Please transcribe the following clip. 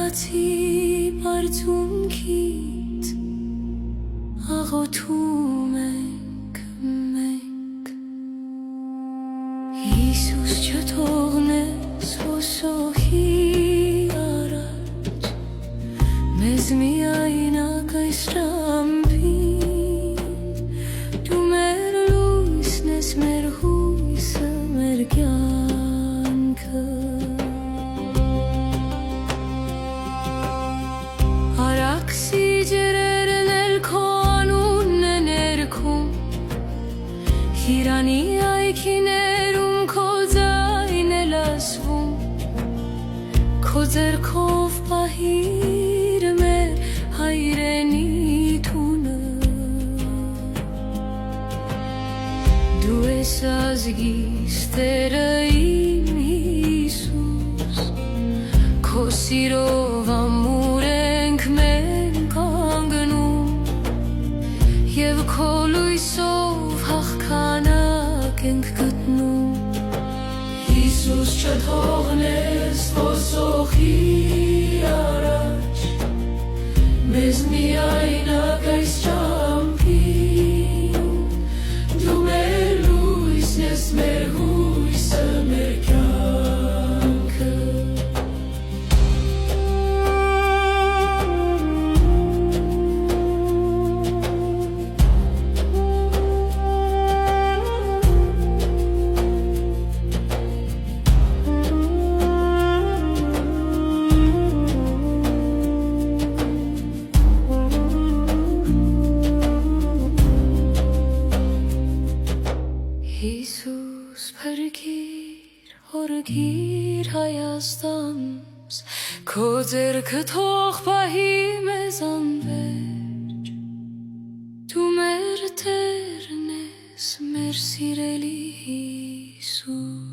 Գնացի բարձունքից աղոթում ենք մենք Հիսուս չթողնես ոսոխի առաջ մեզ միայնակ այս ճամփին դու մեր լույսն ես մեր հույսը մեր կյանքը Արաքսի ջրերն էլ քո անունն են երգում Հիրանի այգիներում քո ձայնն է լսվում Քո ձեռքով պահիր մեր հայրենի թունը Դու ես ազգիս Տերը իմ Հիսուս Քո սիրով ամուր ենք մենք անգնում Եվ քո լույսով հաղթանակ ենք գտնում Հիսուս չթողնես ոսոխի առաջ Մեզ միայնակ այս ճամփին Դու մեր լույսն ես մեր հույսը մեր կյանքը Հիսուս փրկիր, հորգիր Հայաստանս Քո ձեռքը թող պահի մեզ անվերջ Դու մեր Տերն ես, մեր սիրելի Հիսուս